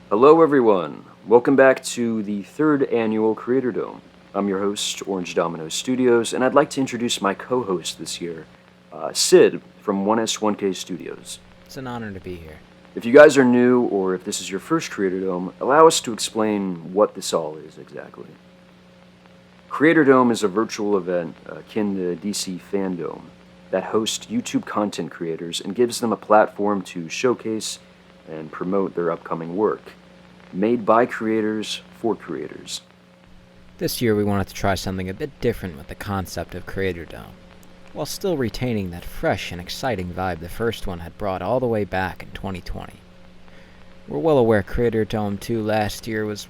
Hello, everyone. Welcome back to the third annual Creatordome. I'm your host, Domino Studios, and I'd like to introduce my co-host this year, Sid from 1S1K Studios. It's an honor to be here. If you guys are new, or if this is your first Creatordome, allow us to explain what this all is exactly. Creatordome is a virtual event akin to DC Fandome that hosts YouTube content creators and gives them a platform to showcase and promote their upcoming work, made by creators for creators. This year we wanted to try something a bit different with the concept of Creatordome, while still retaining that fresh and exciting vibe the first one had brought all the way back in 2020. We're well aware Creatordome 2 last year was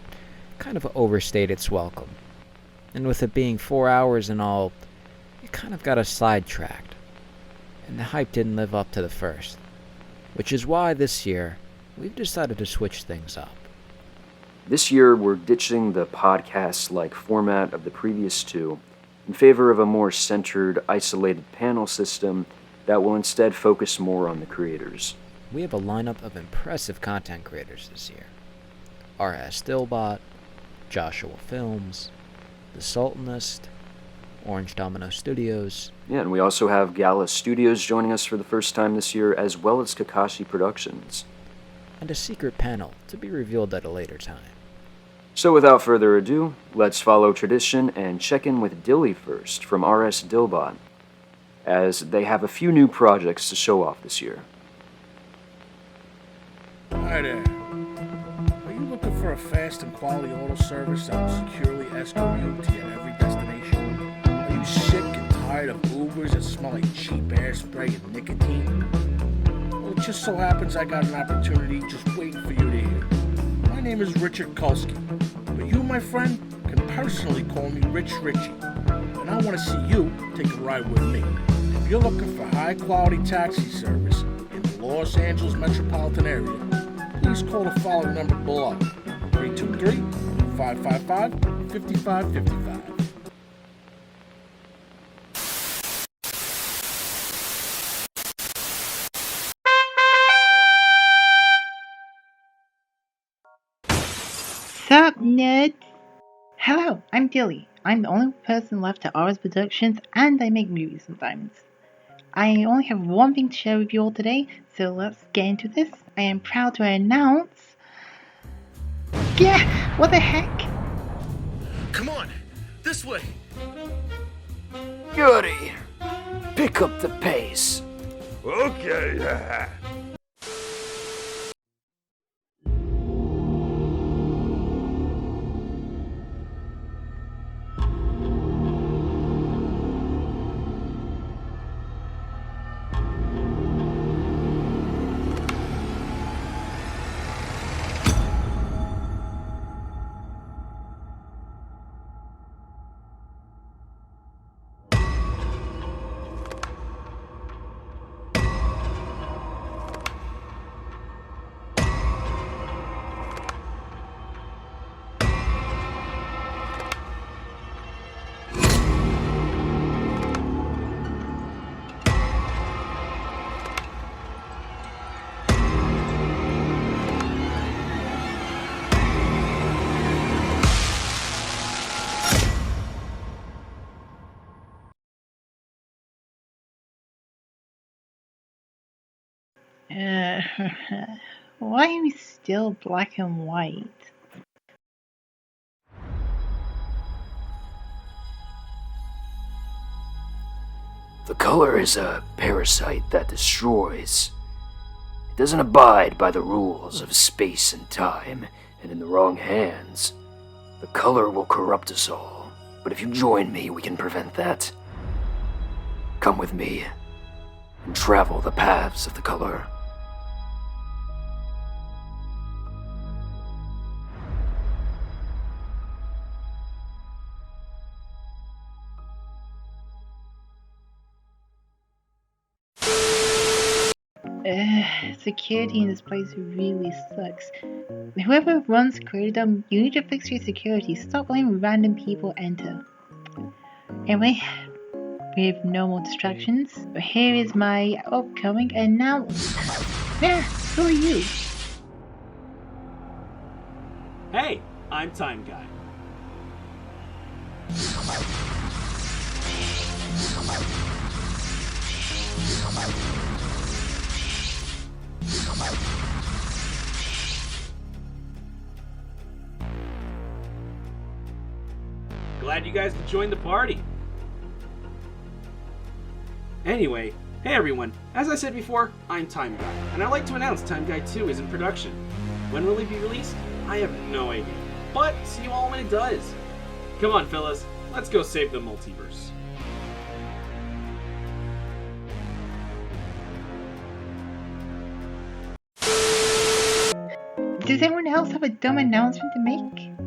kind of overstayed its welcome, and with it being 4 hours in all, it kind of got us sidetracked, and the hype didn't live up to the first, which is why this year we've decided to switch things up. This year, we're ditching the podcast-like format of the previous two in favor of a more centered, isolated panel system that will instead focus more on the creators. We have a lineup of impressive content creators this year. RS Dillbot, Joshua Films, The Sultanist, Domino Studios. Yeah, and we also have Gala Studios joining us for the first time this year, as well as Kakashi Productions. And a secret panel to be revealed at a later time. So without further ado, let's follow tradition and check in with Dilly first from RS Dillbot, as they have a few new projects to show off this year. Hi there. Are you looking for a fast and quality auto service that will securely escort you to your every destination? Are you sick and tired of Ubers that smell like cheap airspray and nicotine? Well, it just so happens I got an opportunity just waiting for you to hear. My name is Richard Kulski, but you, my friend, can personally call me Rich Richie, and I want to see you take a ride with me. If you're looking for high-quality taxi service in the Los Angeles metropolitan area, please call the following number below, 323-555-5555. Sup, nerds? Hello, I'm Dilly. I'm the only person left at RS Productions, and I make movies sometimes. I only have one thing to share with you all today, so let's get into this. I am proud to announce... Yeah, what the heck? Come on, this way. Goody! Pick up the pace. Okay. Why are we still black and white? The color is a parasite that destroys. It doesn't abide by the rules of space and time, and in the wrong hands, the color will corrupt us all. But if you join me, we can prevent that. Come with me, and travel the paths of the color. Security in this place really sucks. Whoever runs Creatordome, you need to fix your security. Stop letting random people enter. Anyway, with no more distractions, here is my upcoming announcement. Yeah, who are you? Hey, I'm Time Guy. Glad you guys could join the party. Anyway, hey everyone, as I said before, I'm Time Guy, and I'd like to announce Time Guy 2 is in production. When will it be released? I have no idea, but see you all when it does. Come on fellas, let's go save the multiverse. Does anyone else have a dumb announcement to make?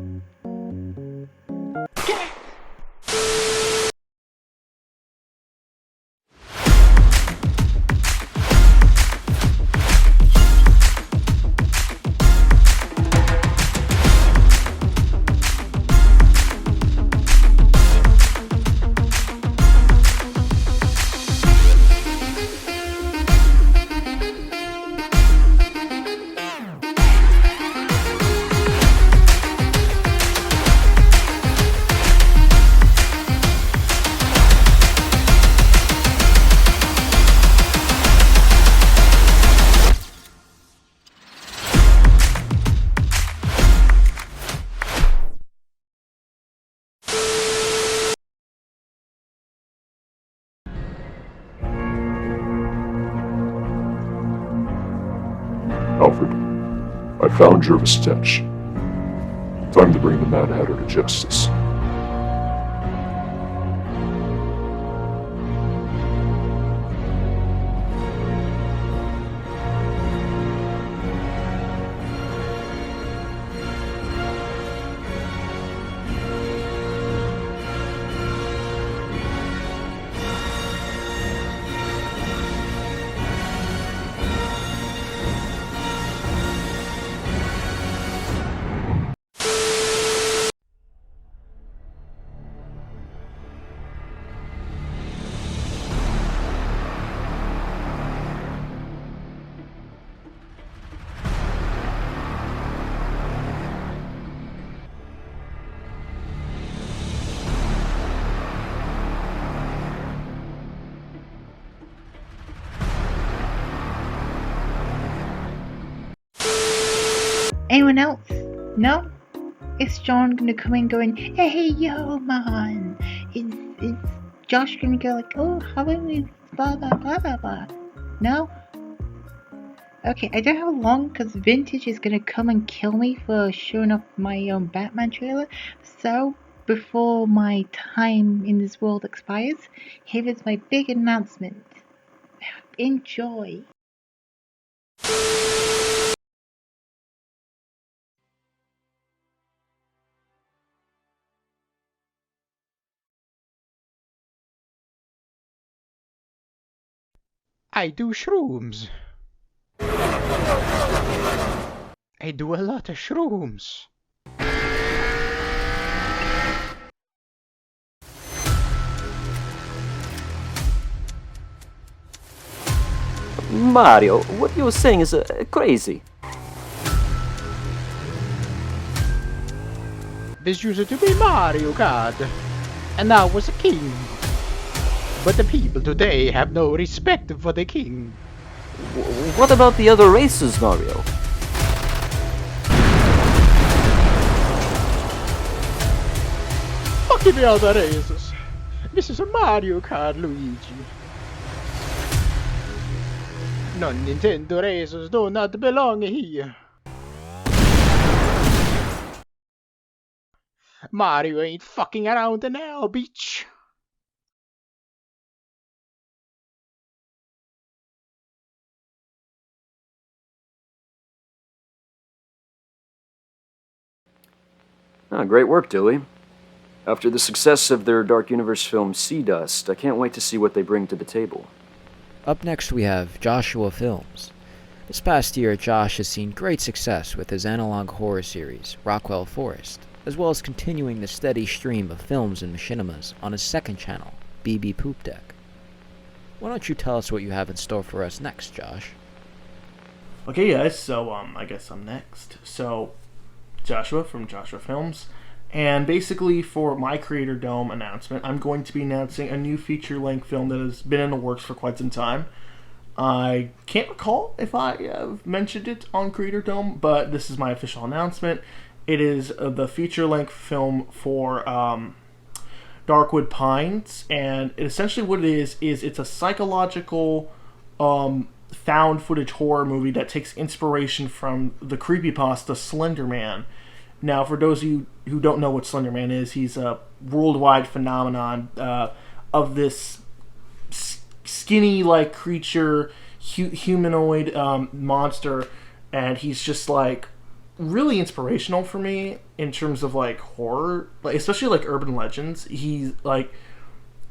Alfred, I found Jervis Tetch. Time to bring the Mad Hatter to justice. Anyone else? No? Is John gonna come in going, hey yo man? Is Josh gonna go like, oh, how are we? Blah blah blah blah blah. No? Okay, I don't have long because Vintage is gonna come and kill me for showing off my Batman trailer. So, before my time in this world expires, here is my big announcement. Enjoy. I do shrooms. I do a lot of shrooms. Mario, what you're saying is crazy. This used to be Mario Kart, and now was a king. But the people today have no respect for the king. What about the other races, Mario? Fuck the other races. This is a Mario Kart, Luigi. Non-Nintendo races do not belong here. Mario ain't fucking around now, bitch. Ah, great work, Dilly. After the success of their Dark Universe film Sea Dust, I can't wait to see what they bring to the table. Up next we have Joshua Films. This past year, Josh has seen great success with his analog horror series, Rockwell Forest, as well as continuing the steady stream of films and machinimas on his second channel, Bbpoopdeck. Why don't you tell us what you have in store for us next, Josh? Okay guys, so I guess I'm next. So Joshua from Joshua Films. And basically, for my Creatordome announcement, I'm going to be announcing a new feature-length film that has been in the works for quite some time. I can't recall if I have mentioned it on Creatordome, but this is my official announcement. It is the feature-length film for Darkwood Pines, and essentially what it is it's a psychological found footage horror movie that takes inspiration from the creepypasta Slender Man. Now, for those of you who don't know what Slender Man is, he's a worldwide phenomenon of this skinny-like creature, humanoid monster, and he's just like really inspirational for me in terms of like horror, like especially like urban legends. He's like,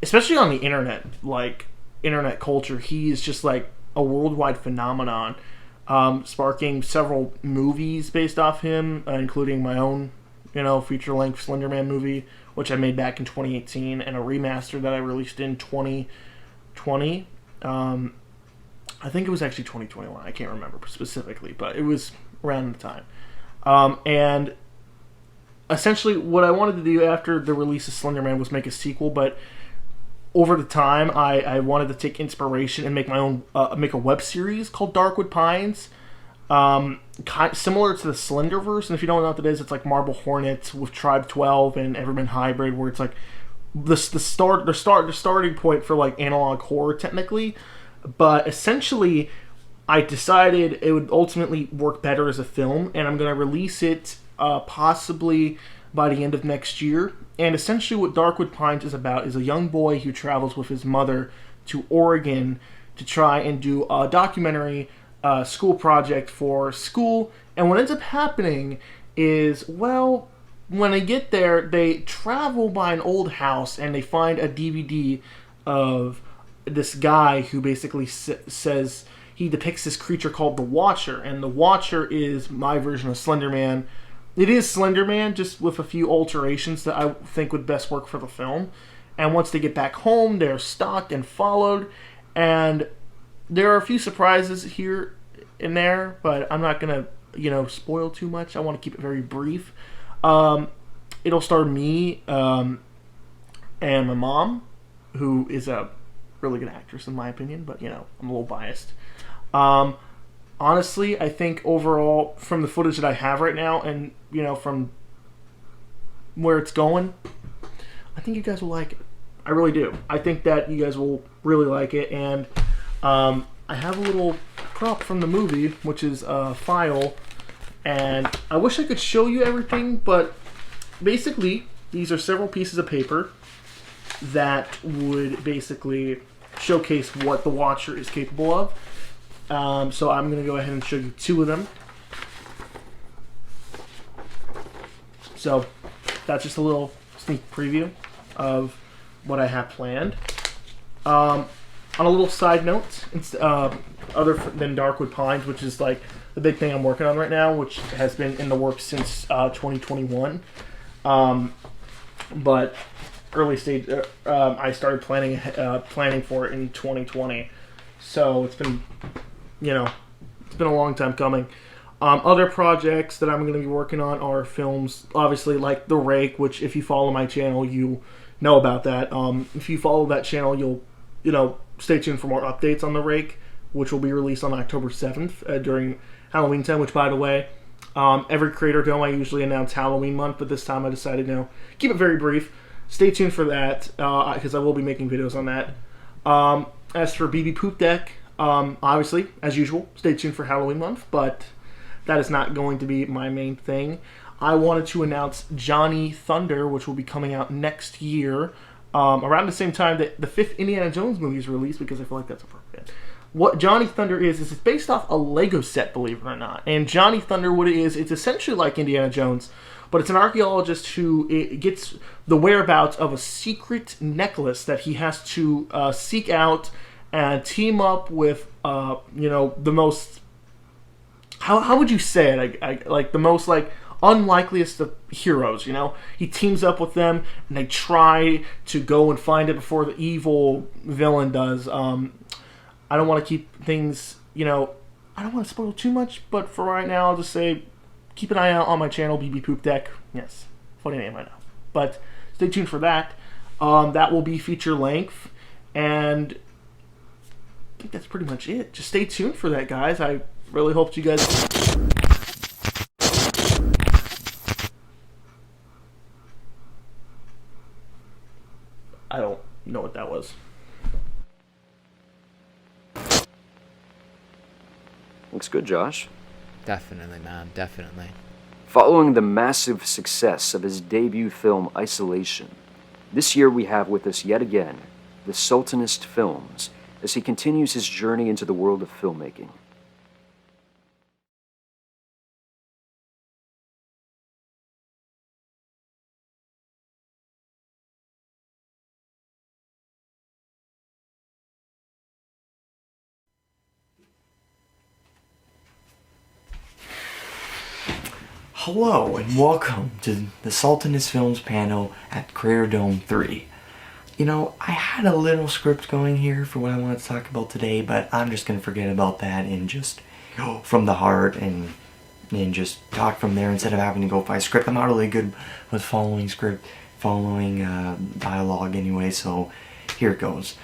especially on the internet, like internet culture, he is just like a worldwide phenomenon, sparking several movies based off him, including my own, feature-length Slender Man movie, which I made back in 2018, and a remaster that I released in 2020. I think it was actually 2021. I can't remember specifically, but it was around the time. And essentially what I wanted to do after the release of Slender Man was make a sequel, but over the time I wanted to take inspiration and make my own, make a web series called Darkwood Pines, similar to the Slenderverse. And if you don't know what that is, it's like Marble Hornets with Tribe 12 and Everman Hybrid, where it's like the starting point for like analog horror technically. But essentially I decided it would ultimately work better as a film, and I'm going to release it possibly by the end of next year. And essentially what Darkwood Pines is about is a young boy who travels with his mother to Oregon to try and do a documentary school project for school. And what ends up happening is, well, when they get there, they travel by an old house and they find a DVD of this guy who basically says he depicts this creature called the Watcher, and the Watcher is my version of Slender Man. It is Slender Man, just with a few alterations that I think would best work for the film. And once they get back home, they're stalked and followed, and there are a few surprises here and there, but I'm not gonna, spoil too much. I want to keep it very brief. It'll star me and my mom, who is a really good actress in my opinion, but I'm a little biased. Honestly, I think overall, from the footage that I have right now, and from where it's going, I think you guys will like it. I really do. I think that you guys will really like it, and I have a little prop from the movie, which is a file, and I wish I could show you everything, but basically, these are several pieces of paper that would basically showcase what the Watcher is capable of. So I'm going to go ahead and show you two of them. So that's just a little sneak preview of what I have planned. On a little side note, other than Darkwood Pines, which is like the big thing I'm working on right now, which has been in the works since 2021. But early stage, I started planning for it in 2020. So it's been, it's been a long time coming. Other projects that I'm going to be working on are films, obviously, like The Rake, which if you follow my channel, you know about that. If you follow that channel, you'll, stay tuned for more updates on The Rake, which will be released on October 7th during Halloween time, which, by the way, every Creatordome I usually announce Halloween month, but this time I decided, keep it very brief. Stay tuned for that, because I will be making videos on that. As for Bbpoopdeck, obviously, as usual, stay tuned for Halloween month, but that is not going to be my main thing. I wanted to announce Johnny Thunder, which will be coming out next year, around the same time that the 5th Indiana Jones movie is released, because I feel like that's appropriate. What Johnny Thunder is it's based off a Lego set, believe it or not. And Johnny Thunder, what it is, it's essentially like Indiana Jones, but it's an archaeologist who gets the whereabouts of a secret necklace that he has to seek out and team up with, the most, how would you say it? Like the most unlikeliest of heroes, He teams up with them and they try to go and find it before the evil villain does. I don't want to keep things, I don't want to spoil too much, but for right now, I'll just say keep an eye out on my channel, Bbpoopdeck. Yes, funny name, I know. But stay tuned for that. That will be feature length, and I think that's pretty much it. Just stay tuned for that, guys. I really hope you guys... I don't know what that was. Looks good, Josh. Definitely, man, definitely. Following the massive success of his debut film, Isolation, this year we have with us yet again the Sultanist Films as he continues his journey into the world of filmmaking. Hello and welcome to the Sultanist Films panel at Creatordome 3. You know, I had a little script going here for what I wanted to talk about today, but I'm just going to forget about that and just go from the heart and just talk from there instead of having to go by script. I'm not really good with following script, following dialogue anyway, so here it goes.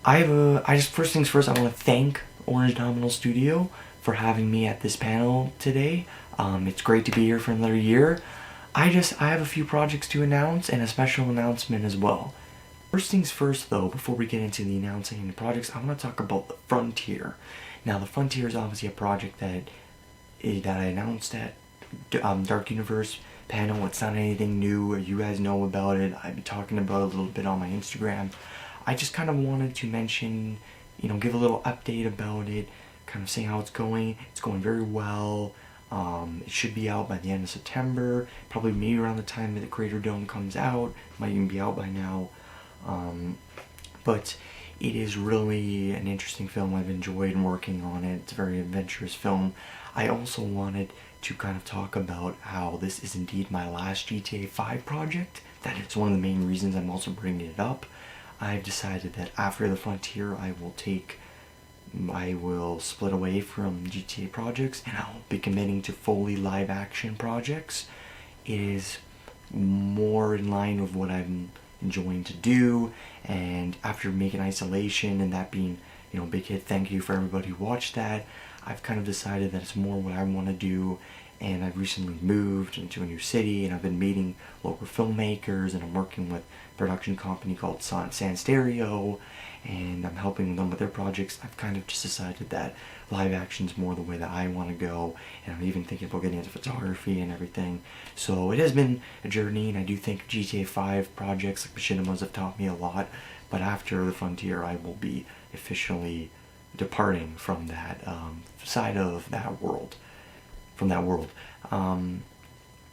First things first, I want to thank Domino Studio for having me at this panel today. It's great to be here for another year. I have a few projects to announce and a special announcement as well. First things first though, before we get into the announcing and the projects, I want to talk about the Frontier. Now the Frontier is obviously a project that I announced at Dark Universe panel. It's not anything new, you guys know about it. I've been talking about it a little bit on my Instagram. I just kind of wanted to mention, give a little update about it, kind of say how it's going. It's going very well. It should be out by the end of September, probably maybe around the time that the Creatordome comes out. It might even be out by now. But it is really an interesting film. I've enjoyed working on it. It's a very adventurous film. I also wanted to kind of talk about how this is indeed my last GTA 5 project. That is one of the main reasons I'm also bringing it up. I've decided that after the Frontier I will split away from GTA projects and I'll be committing to fully live action projects. It is more in line with what I'm enjoying to do, and after making Isolation and that being, a big hit, thank you for everybody who watched that, I've kind of decided that it's more what I want to do, and I've recently moved into a new city and I've been meeting local filmmakers and I'm working with a production company called San Stereo, and I'm helping them with their projects. I've kind of just decided that live action's more the way that I want to go, and I'm even thinking about getting into photography and everything. So it has been a journey, and I do think GTA 5 projects like Machinimas have taught me a lot, but after the Frontier I will be officially departing from that side of that world.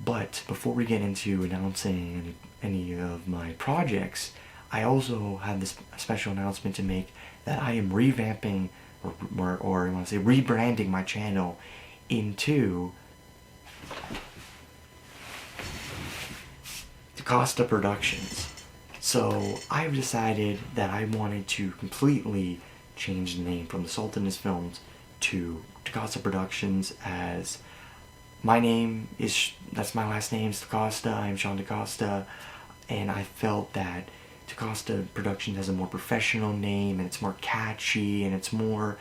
But before we get into announcing any of my projects, I also have this special announcement to make that I am revamping, or I want to say rebranding my channel into Costa Productions. So I've decided that I wanted to completely change the name from the Sultanist Films to Costa Productions, as my name is, that's my last name, is Costa. I'm Sean DaCosta, and I felt that Costa Productions has a more professional name and it's more catchy and it's more,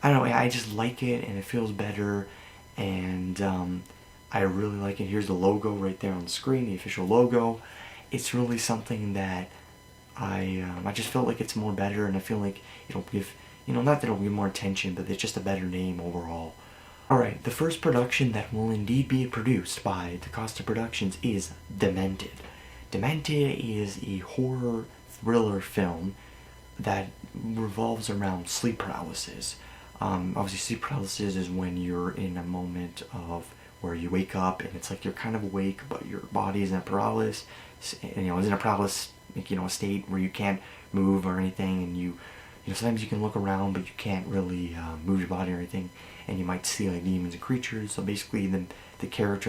I don't know, I just like it and it feels better, and I really like it. Here's the logo right there on the screen, the official logo. It's really something that I just felt like it's more better, and I feel like it'll give, not that it'll give more attention, but it's just a better name overall. Alright, the first production that will indeed be produced by Costa Productions is Demented. Demented is a horror thriller film that revolves around sleep paralysis. Obviously sleep paralysis is when you're in a moment of where you wake up and it's like you're kind of awake but your body is in a paralysis, is in a paralysis, a state where you can't move or anything, and sometimes you can look around but you can't really move your body or anything, and you might see like demons and creatures. So basically the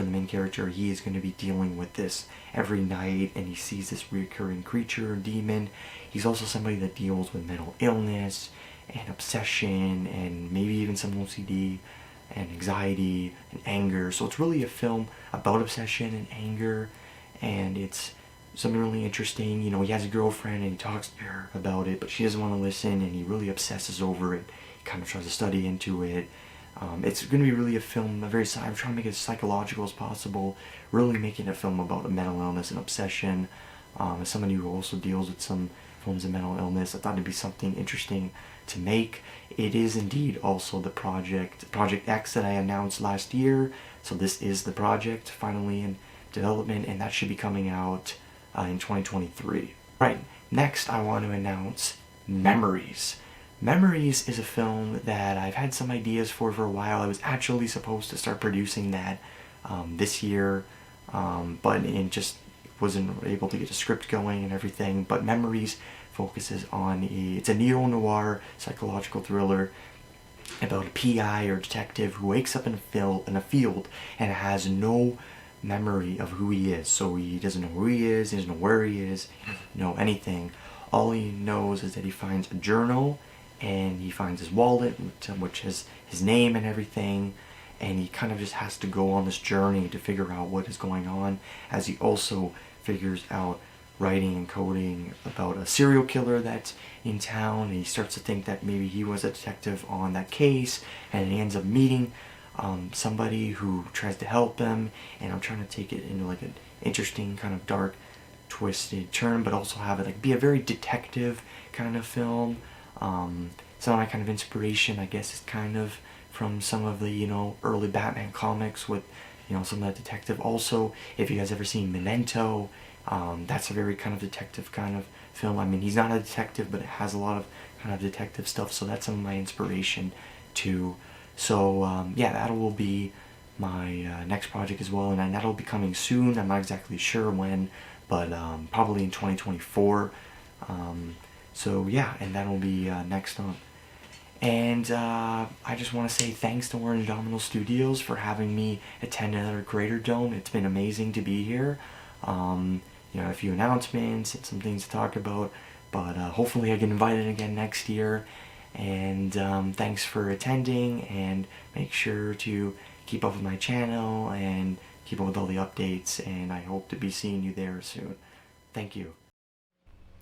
main character, he is going to be dealing with this every night, and he sees this recurring creature or demon. He's also somebody that deals with mental illness and obsession and maybe even some OCD. and anxiety and anger. So it's really a film about obsession and anger, and it's something really interesting. You know, he has a girlfriend and he talks to her about it, but she doesn't want to listen, and he really obsesses over it. He kind of tries to study into it. It's going to be really a film, I'm trying to make it as psychological as possible, really making a film about a mental illness and obsession. As somebody who also deals with some forms of mental illness, I thought it'd be something interesting to make. It is indeed also the Project X that I announced last year, so this is the project finally in development, and that should be coming out in 2023. Right, next I want to announce Memories. Memories is a film that I've had some ideas for a while. I was actually supposed to start producing that this year, but it just wasn't able to get a script going and everything. But Memories focuses on it's a neo-noir psychological thriller about a PI or detective who wakes up in a field and has no memory of who he is. So he doesn't know who he is, he doesn't know where he is, he doesn't know anything. All he knows is that he finds a journal and he finds his wallet, which has his name and everything, and he kind of just has to go on this journey to figure out what is going on, as he also figures out writing and coding about a serial killer that's in town, and he starts to think that maybe he was a detective on that case, and he ends up meeting somebody who tries to help him, and I'm trying to take it into like an interesting kind of dark twisted turn, but also have it like be a very detective kind of film. Some of my kind of inspiration, I guess, is kind of from some of the, you know, early Batman comics with, you know, some of that detective. Also, if you guys ever seen Memento, that's a very kind of detective kind of film. I mean, he's not a detective, but it has a lot of kind of detective stuff, so that's some of my inspiration too. So, yeah, that will be my next project as well, and that'll be coming soon. I'm not exactly sure when, but probably in 2024. So yeah, and that'll be next on. And I just want to say thanks to RS Domino Studios for having me attend another Creatordome. It's been amazing to be here. You know, a few announcements and some things to talk about, but hopefully I get invited again next year. And thanks for attending, and make sure to keep up with my channel and keep up with all the updates, and I hope to be seeing you there soon. Thank you.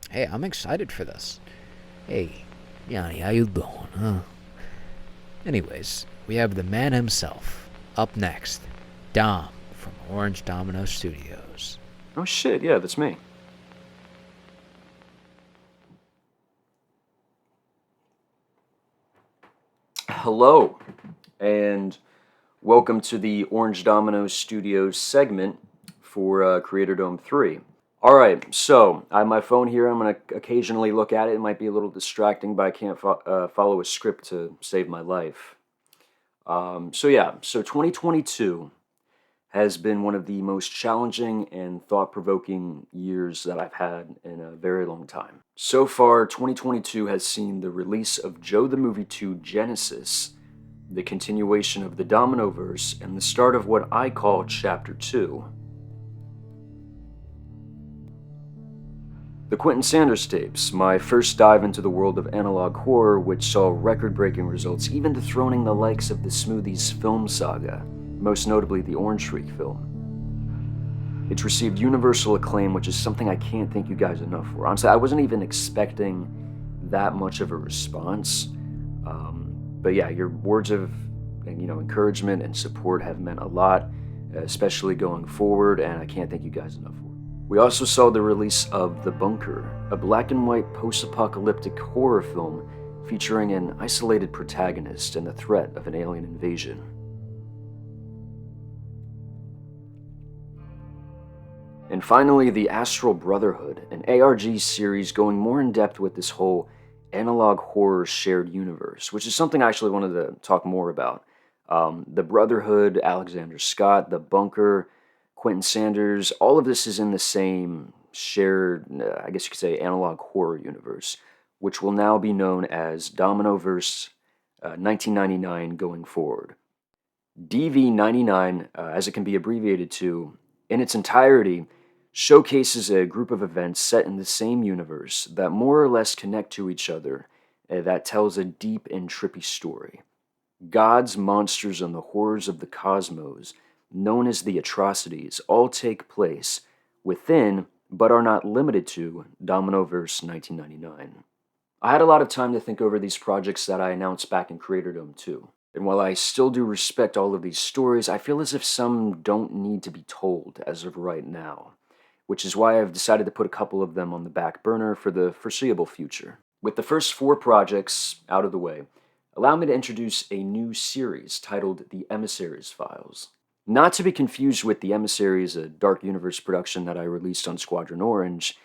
Hey, I'm excited for this. Hey, Yanni, how you doing, huh? Anyways, we have the man himself. Up next, Dom from RS Domino Studios. Oh shit, yeah, that's me. Hello, and welcome to the RS Domino Studios segment for Creatordome 3. Alright, so I have my phone here. I'm going to occasionally look at it. It might be a little distracting, but I can't follow a script to save my life. So 2022 has been one of the most challenging and thought-provoking years that I've had in a very long time. So far, 2022 has seen the release of Joe the Movie 2 Genesis, the continuation of the Dominoverse, and the start of what I call Chapter 2. The Quentin Sanders tapes, my first dive into the world of analog horror, which saw record-breaking results, even dethroning the likes of the Smoothies film saga, most notably the Orange Freak film. It's received universal acclaim, which is something I can't thank you guys enough for. Honestly, I wasn't even expecting that much of a response. But yeah, your words of encouragement and support have meant a lot, especially going forward, and I can't thank you guys enough for it. We also saw the release of The Bunker, a black and white post-apocalyptic horror film featuring an isolated protagonist and the threat of an alien invasion. And finally, The Astral Brotherhood, an ARG series going more in depth with this whole analog horror shared universe, which is something I actually wanted to talk more about. The Brotherhood, Alexander Scott, The Bunker, Quentin Sanders, all of this is in the same shared, I guess you could say, analog horror universe, which will now be known as Dominoverse 1999 going forward. DV99, as it can be abbreviated to, in its entirety, showcases a group of events set in the same universe that more or less connect to each other, that tells a deep and trippy story. Gods, monsters, and the horrors of the cosmos, known as the atrocities, all take place within, but are not limited to, Dominoverse 1999. I had a lot of time to think over these projects that I announced back in Creatordome 2. And while I still do respect all of these stories, I feel as if some don't need to be told as of right now, which is why I've decided to put a couple of them on the back burner for the foreseeable future. With the first 4 projects out of the way, allow me to introduce a new series titled The Emissaries Files. Not to be confused with The Emissaries, a Dark Universe production that I released on Squadron Orange,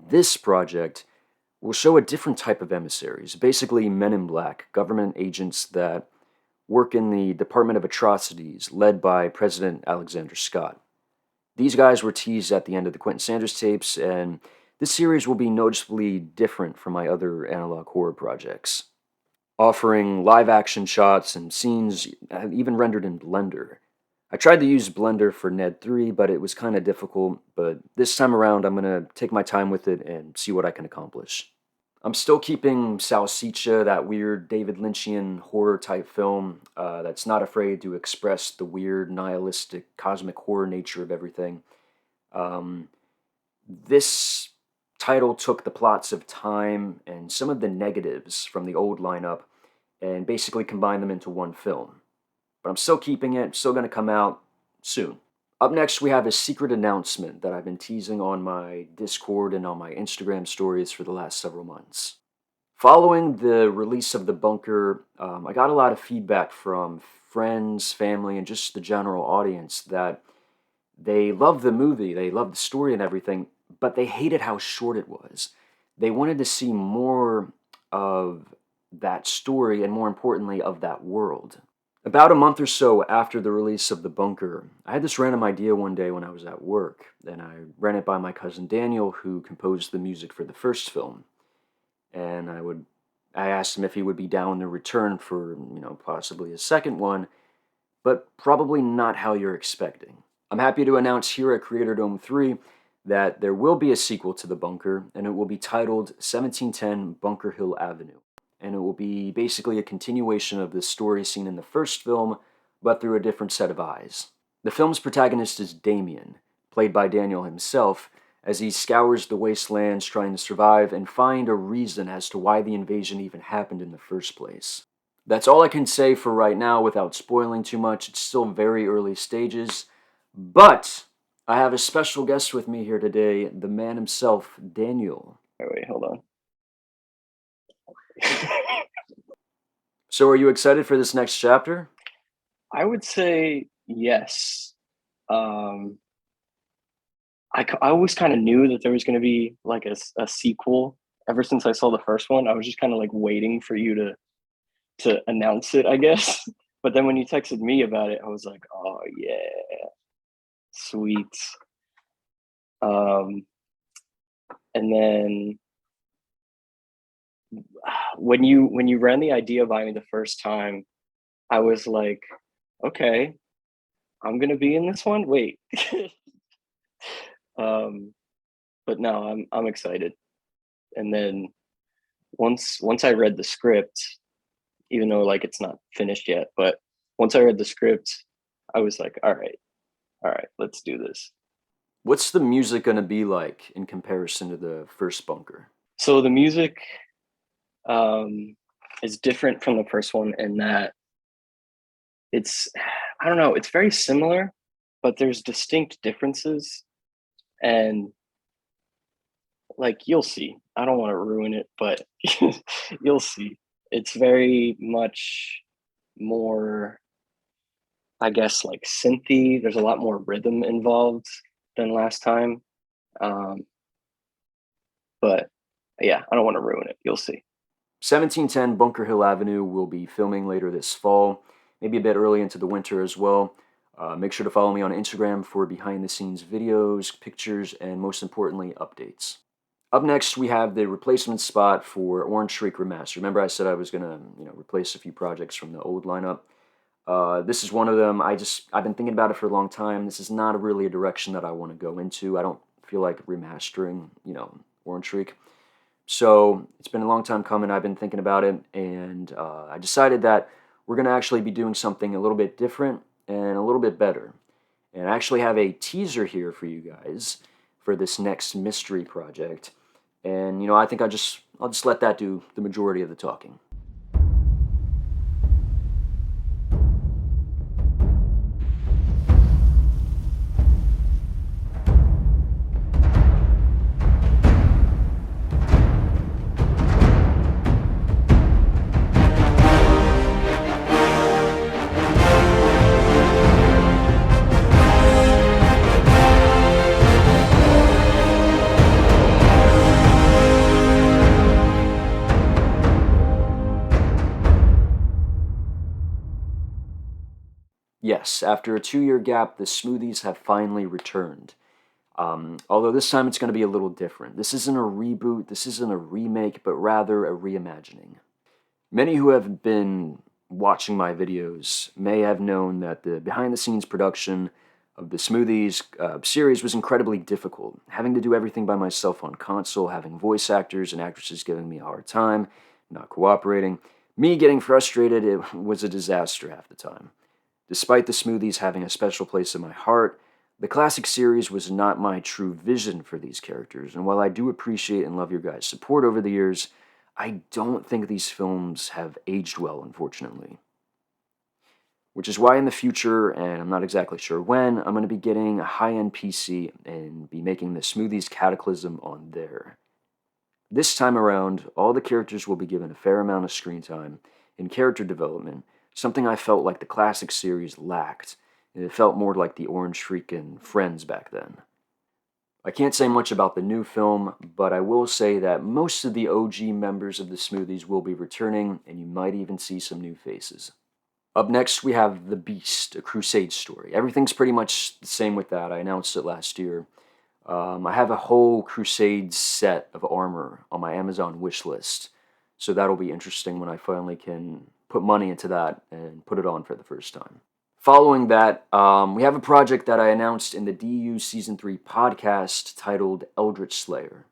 this project will show a different type of emissaries, basically men in black, government agents that work in the Department of Atrocities led by President Alexander Scott. These guys were teased at the end of the Quentin Sanders tapes, and this series will be noticeably different from my other analog horror projects, offering live-action shots and scenes even rendered in Blender. I tried to use Blender for Ned 3, but it was kind of difficult, but this time around I'm going to take my time with it and see what I can accomplish. I'm still keeping Salsicha, that weird David Lynchian horror-type film that's not afraid to express the weird, nihilistic, cosmic horror nature of everything. This title took the plots of Time and some of the negatives from the old lineup and basically combined them into one film. But I'm still keeping it, still going to come out soon. Up next, we have a secret announcement that I've been teasing on my Discord and on my Instagram stories for the last several months. Following the release of The Bunker, I got a lot of feedback from friends, family, and just the general audience that they loved the movie, they loved the story and everything, but they hated how short it was. They wanted to see more of that story and, more importantly, of that world. About a month or so after the release of The Bunker, I had this random idea one day when I was at work, and I ran it by my cousin Daniel, who composed the music for the first film. And I asked him if he would be down to return for, possibly a second one, but probably not how you're expecting. I'm happy to announce here at Creatordome 3 that there will be a sequel to The Bunker, and it will be titled 1710 Bunker Hill Avenue. And it will be basically a continuation of the story seen in the first film, but through a different set of eyes. The film's protagonist is Damien, played by Daniel himself, as he scours the wastelands trying to survive and find a reason as to why the invasion even happened in the first place. That's all I can say for right now without spoiling too much. It's still very early stages, but I have a special guest with me here today, the man himself, Daniel. Wait, hold on. So are you excited for this next chapter? I would say yes. I always kind of knew that there was going to be like a sequel. Ever since I saw the first one, I was just kind of like waiting for you to announce it, I guess. But then when you texted me about it, I was like, oh yeah, sweet. And then when you ran the idea by me the first time, I was like, okay, I'm gonna be in this one. Wait. But no, I'm excited. And then once I read the script, even though like it's not finished yet, but once I read the script, I was like, all right, let's do this. What's the music gonna be like in comparison to the first Bunker? So the music is different from the first one in that it's very similar, but there's distinct differences, and like you'll see. I don't want to ruin it, but you'll see. It's very much more, I guess, like synthy. There's a lot more rhythm involved than last time. But yeah, I don't want to ruin it. You'll see. 1710 Bunker Hill Avenue will be filming later this fall, maybe a bit early into the winter as well. Make sure to follow me on Instagram for behind-the-scenes videos, pictures, and most importantly, updates. Up next, we have the replacement spot for Orange Shriek Remastered. Remember I said I was going to replace a few projects from the old lineup? This is one of them. I've been thinking about it for a long time. This is not really a direction that I want to go into. I don't feel like remastering, Orange Shriek. So it's been a long time coming. I've been thinking about it, and I decided that we're going to actually be doing something a little bit different and a little bit better. And I actually have a teaser here for you guys for this next mystery project. And, I think I'll just let that do the majority of the talking. Yes, after a 2-year gap, the smoothies have finally returned. Although this time it's going to be a little different. This isn't a reboot, this isn't a remake, but rather a reimagining. Many who have been watching my videos may have known that the behind-the-scenes production of the Smoothies series was incredibly difficult. Having to do everything by myself on console, having voice actors and actresses giving me a hard time, not cooperating, me getting frustrated, it was a disaster half the time. Despite the Smoothies having a special place in my heart, the classic series was not my true vision for these characters, and while I do appreciate and love your guys' support over the years, I don't think these films have aged well, unfortunately. Which is why in the future, and I'm not exactly sure when, I'm going to be getting a high-end PC and be making the Smoothies Cataclysm on there. This time around, all the characters will be given a fair amount of screen time and character development, something I felt like the classic series lacked, and it felt more like the Orange Freak and Friends back then. I can't say much about the new film, but I will say that most of the OG members of the Smoothies will be returning, and you might even see some new faces. Up next, we have The Beast, a Crusade story. Everything's pretty much the same with that. I announced it last year. I have a whole Crusade set of armor on my Amazon wish list, so that'll be interesting when I finally can put money into that and put it on for the first time. Following that, we have a project that I announced in the DU Season 3 podcast titled Eldritch Slayer.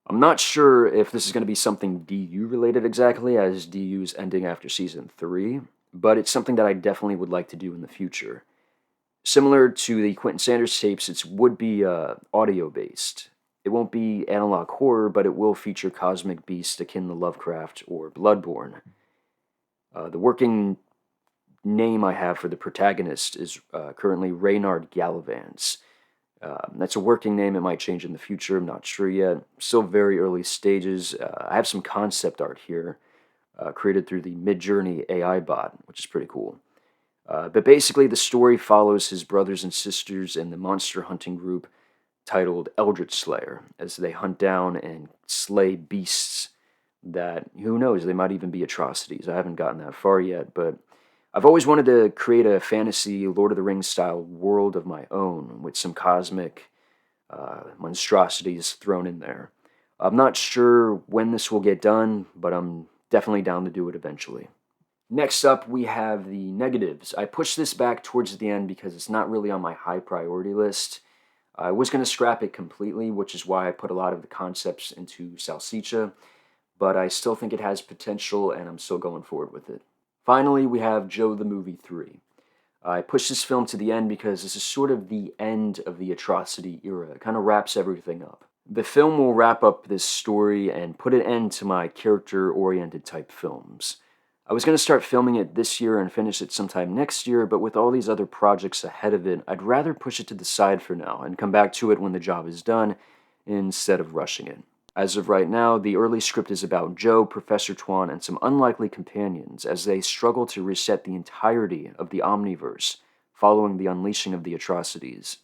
I'm not sure if this is going to be something DU related exactly, as DU is ending after Season 3, but it's something that I definitely would like to do in the future. Similar to the Quentin Sanders tapes, it would be audio-based. It won't be analog horror, but it will feature cosmic beasts akin to Lovecraft or Bloodborne. The working name I have for the protagonist is currently Reynard Gallavance. That's a working name. It might change in the future. I'm not sure yet. Still very early stages. I have some concept art here created through the Midjourney AI bot, which is pretty cool. But basically, the story follows his brothers and sisters in the monster hunting group titled Eldritch Slayer as they hunt down and slay beasts that, who knows, they might even be atrocities. I haven't gotten that far yet, but I've always wanted to create a fantasy Lord of the Rings style world of my own with some cosmic monstrosities thrown in there. I'm not sure when this will get done, but I'm definitely down to do it eventually. Next up, we have the negatives. I pushed this back towards the end because it's not really on my high priority list. I was going to scrap it completely, which is why I put a lot of the concepts into Salsicha, but I still think it has potential and I'm still going forward with it. Finally, we have Joe the Movie 3. I pushed this film to the end because this is sort of the end of the atrocity era. It kind of wraps everything up. The film will wrap up this story and put an end to my character-oriented type films. I was going to start filming it this year and finish it sometime next year, but with all these other projects ahead of it, I'd rather push it to the side for now and come back to it when the job is done instead of rushing it. As of right now, the early script is about Joe, Professor Twan, and some unlikely companions as they struggle to reset the entirety of the Omniverse following the unleashing of the atrocities.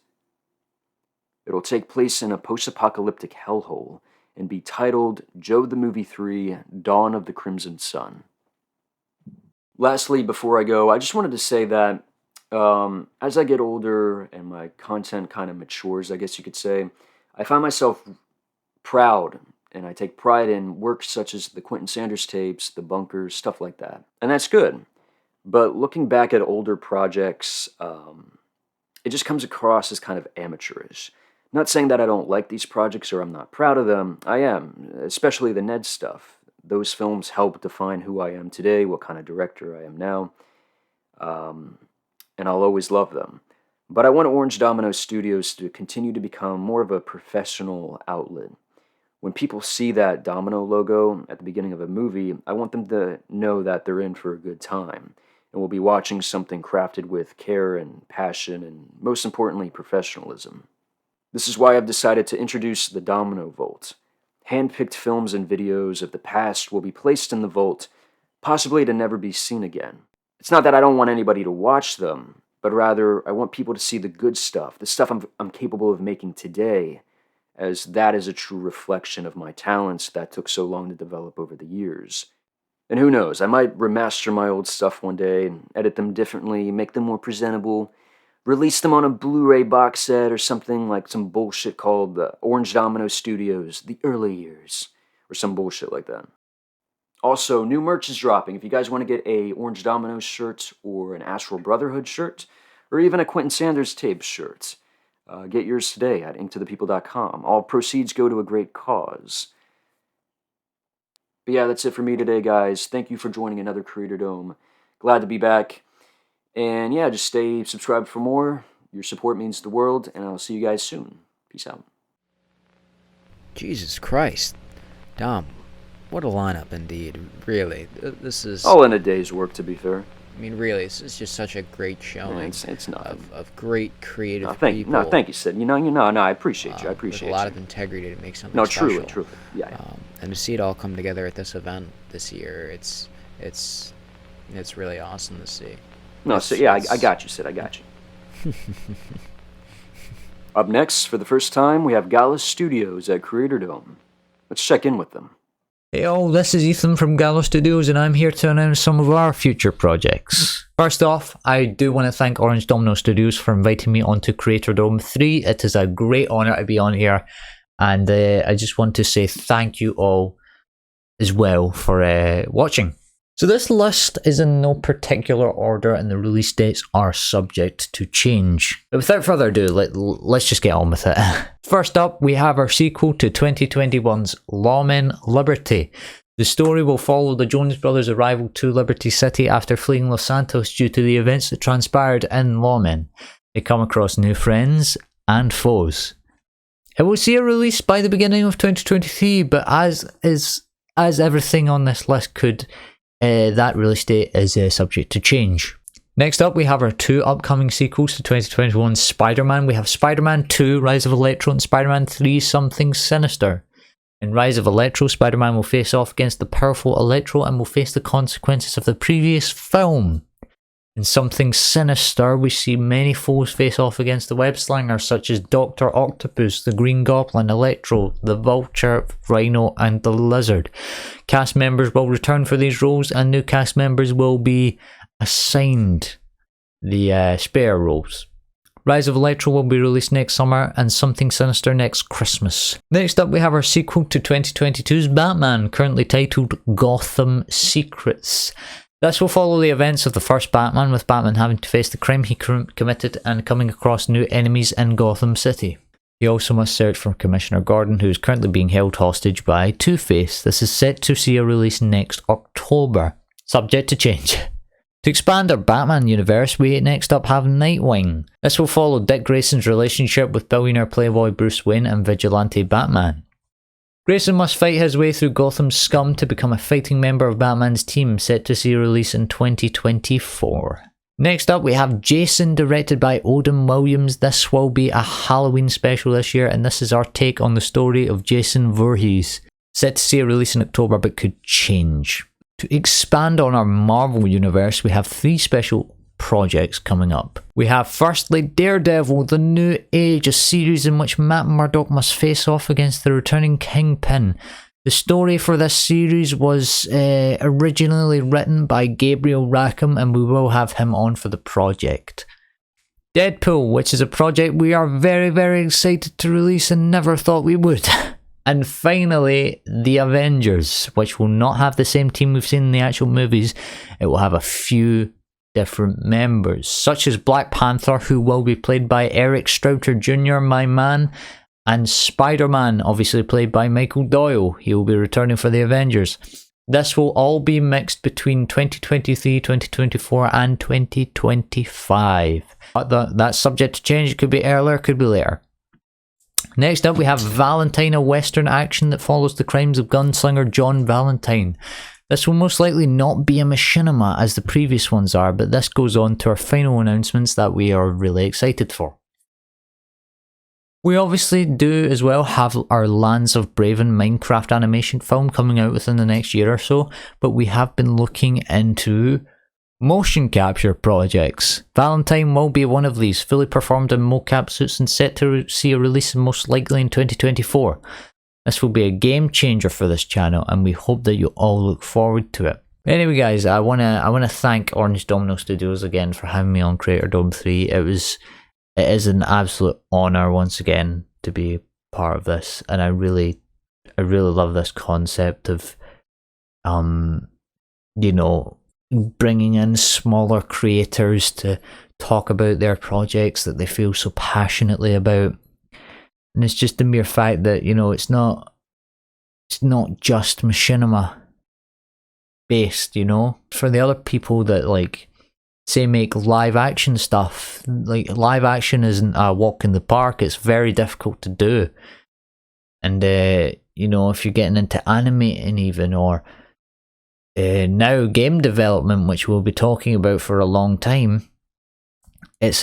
It'll take place in a post-apocalyptic hellhole and be titled Joe the Movie 3: Dawn of the Crimson Sun. Lastly, before I go, I just wanted to say that as I get older and my content kind of matures, I guess you could say, I find myself proud and I take pride in work such as the Quentin Sanders tapes, the Bunkers, stuff like that. And that's good. But looking back at older projects, it just comes across as kind of amateurish. Not saying that I don't like these projects or I'm not proud of them. I am, especially the Ned stuff. those films helped define who I am today, what kind of director I am now, and I'll always love them. But I want Orange Domino Studios to continue to become more of a professional outlet. When people see that Domino logo at the beginning of a movie, I want them to know that they're in for a good time, and we'll be watching something crafted with care and passion, and most importantly, professionalism. This is why I've decided to introduce the Domino Vault. Handpicked films and videos of the past will be placed in the vault, possibly to never be seen again. It's not that I don't want anybody to watch them, but rather I want people to see the good stuff, the stuff I'm capable of making today, as that is a true reflection of my talents that took so long to develop over the years. And who knows, I might remaster my old stuff one day and edit them differently, make them more presentable, release them on a Blu-ray box set or something like some bullshit called Orange Domino Studios, The Early Years, or some bullshit like that. Also, new merch is dropping. If you guys want to get a Orange Domino shirt or an Astral Brotherhood shirt, or even a Quentin Sanders tape shirt, get yours today at inktothepeople.com. All proceeds go to a great cause. But yeah, that's it for me today, guys. Thank you for joining another Creatordome. Glad to be back. And yeah, just stay subscribed for more. Your support means the world, and I'll see you guys soon. Peace out. Jesus Christ. Dom, what a lineup indeed. Really, this is... all in a day's work, to be fair. I mean, really, this is just such a great showing it's of great creative people. No, thank you, Sid. No, I appreciate you. I appreciate with a lot of integrity to make something No, special. truly. Yeah. And to see it all come together at this event this year, it's really awesome to see. No, Sid, yeah, I got you, Sid. I got you. Up next, for the first time, we have Gala Studios at Creatordome. Let's check in with them. Hey all, this is Ethan from Gala Studios and I'm here to announce some of our future projects. First off, I do want to thank Orange Domino Studios for inviting me onto Creatordome 3. It is a great honour to be on here, and I just want to say thank you all as well for watching. So this list is in no particular order and the release dates are subject to change. But without further ado, let's just get on with it. First up, we have our sequel to 2021's Lawmen Liberty. The story will follow the Jonas brothers' arrival to Liberty City after fleeing Los Santos due to the events that transpired in Lawmen. They come across new friends and foes. It will see a release by the beginning of 2023, but as everything on this list could, that release date is subject to change. Next up, we have our two upcoming sequels to 2021's Spider-Man. We have Spider-Man 2, Rise of Electro, and Spider-Man 3, Something Sinister. In Rise of Electro, Spider-Man will face off against the powerful Electro and will face the consequences of the previous film. In Something Sinister, we see many foes face off against the web-slingers such as Dr. Octopus, the Green Goblin, Electro, the Vulture, Rhino, and the Lizard. Cast members will return for these roles, and new cast members will be assigned the spare roles. Rise of Electro will be released next summer, and Something Sinister next Christmas. Next up, we have our sequel to 2022's Batman, currently titled Gotham Secrets. This will follow the events of the first Batman, with Batman having to face the crime he committed and coming across new enemies in Gotham City. He also must search for Commissioner Gordon, who is currently being held hostage by Two-Face. This is set to see a release next October, subject to change. To expand our Batman universe, we next up have Nightwing. This will follow Dick Grayson's relationship with billionaire playboy Bruce Wayne and vigilante Batman. Grayson must fight his way through Gotham's scum to become a fighting member of Batman's team, set to see a release in 2024. Next up, we have Jason, directed by Odin Williams. This will be a Halloween special this year, and this is our take on the story of Jason Voorhees. Set to see a release in October, but could change. To expand on our Marvel universe, we have 3 special projects coming up. We have firstly Daredevil, The New Age, a series in which Matt Murdock must face off against the returning Kingpin. The story for this series was originally written by Gabriel Rackham, and we will have him on for the project. Deadpool, which is a project we are very, very excited to release and never thought we would. And finally, The Avengers, which will not have the same team we've seen in the actual movies. It will have a few different members, such as Black Panther, who will be played by Eric Strouter Jr., my man, and Spider-Man, obviously played by Michael Doyle. He will be returning for the Avengers. This will all be mixed between 2023, 2024 and 2025. But that's subject to change. It could be earlier, could be later. Next up we have Valentine, a western action that follows the crimes of gunslinger John Valentine. This will most likely not be a machinima as the previous ones are, but this goes on to our final announcements that we are really excited for. We obviously do as well have our Lands of Braven Minecraft animation film coming out within the next year or so, but we have been looking into motion capture projects. Valentine will be one of these, fully performed in mocap suits and set to see a release most likely in 2024. This will be a game changer for this channel and we hope that you all look forward to it. Anyway guys, I wanna thank Orange Domino Studios again for having me on Creatordome 3. It is an absolute honour once again to be part of this, and I really love this concept of, you know, bringing in smaller creators to talk about their projects that they feel so passionately about. And it's just the mere fact that, you know, it's not just machinima based, you know. For the other people that like say make live action stuff, like live action isn't a walk in the park, it's very difficult to do. And you know, if you're getting into animating even, or now game development, which we'll be talking about for a long time, it's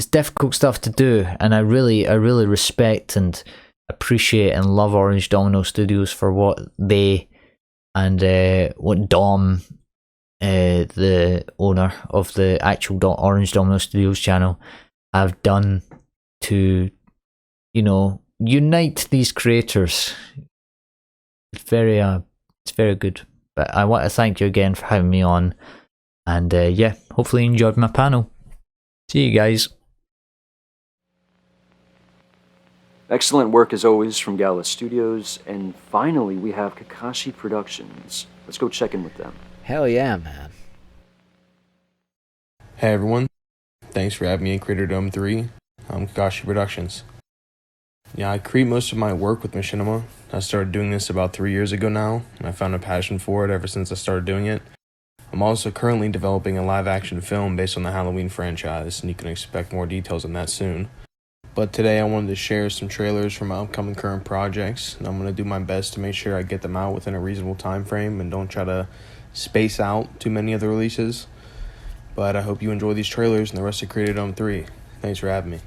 difficult stuff to do. And I really respect and appreciate and love Orange Domino Studios for what they and what Dom, the owner of the actual Orange Domino Studios channel, have done to, you know, unite these creators. It's very good. But I want to thank you again for having me on, and yeah, hopefully you enjoyed my panel. See you guys. Excellent work as always from Gala Studios, and finally we have Kakashi Productions. Let's go check in with them. Hell yeah, man. Hey everyone, thanks for having me in Creatordome 3. I'm Kakashi Productions. Yeah, I create most of my work with machinima. I started doing this about 3 years ago now, and I found a passion for it ever since I started doing it. I'm also currently developing a live action film based on the Halloween franchise, and you can expect more details on that soon. But today I wanted to share some trailers from my upcoming current projects, and I'm going to do my best to make sure I get them out within a reasonable time frame and don't try to space out too many of the releases. But I hope you enjoy these trailers and the rest of Creatordome 3. Thanks for having me.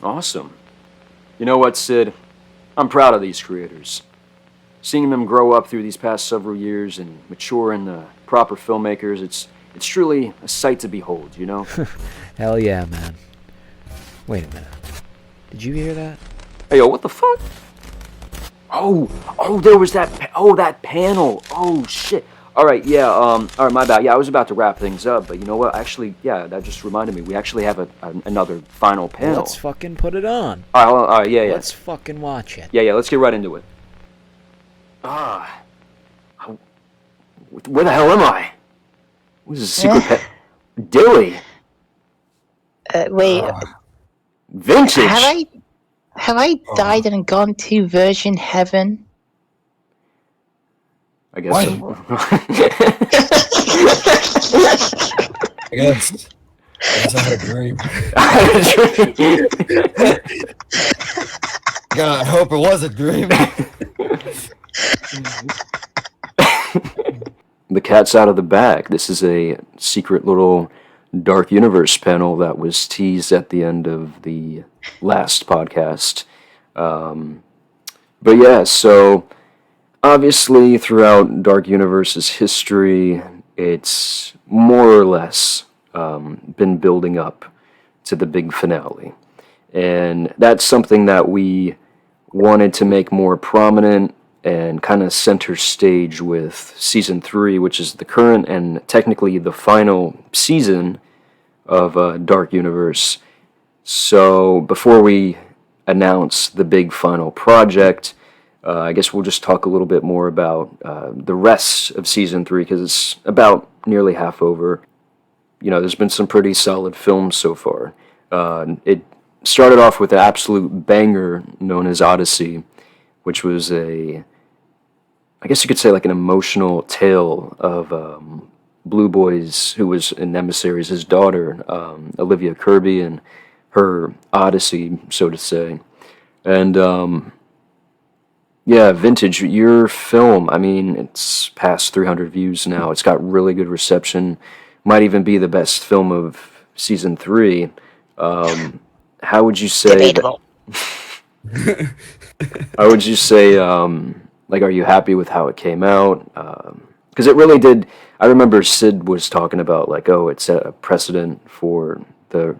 Awesome. You know what, Sid? I'm proud of these creators. Seeing them grow up through these past several years and mature into proper filmmakers, it's truly a sight to behold, you know? Hell yeah, man. Wait a minute. Did you hear that? Hey, yo, what the fuck? Oh, there was that panel. Oh, shit. All right, yeah, all right, my bad. Yeah, I was about to wrap things up, but you know what? Actually, yeah, that just reminded me. We actually have another final panel. Let's fucking put it on. All right, hold on, all right, yeah. Let's fucking watch it. Yeah, let's get right into it. Where the hell am I? What is this secret pet? Dilly. Wait. Vintage. Have I died and gone to Virgin Heaven? I guess so. I guess I had a dream. God, I hope it was a dream. The cat's out of the bag. This is a secret little Dark Universe panel that was teased at the end of the last podcast. But yeah, so obviously throughout Dark Universe's history, it's more or less been building up to the big finale. And that's something that we wanted to make more prominent and kind of center stage with Season 3, which is the current and technically the final season of Dark Universe. So before we announce the big final project, I guess we'll just talk a little bit more about the rest of Season 3, because it's about nearly half over. You know, there's been some pretty solid films so far. It started off with an absolute banger known as Odyssey, which was I guess you could say like an emotional tale of Blue Boy's, who was in Emissaries, his daughter, Olivia Kirby, and her Odyssey, so to say. And yeah, Vintage, your film, I mean, it's past 300 views now. It's got really good reception. Might even be the best film of Season 3. How would you say... Debatable. How would you say, like, are you happy with how it came out? Because it really did... I remember Sid was talking about, like, oh, it set a precedent for the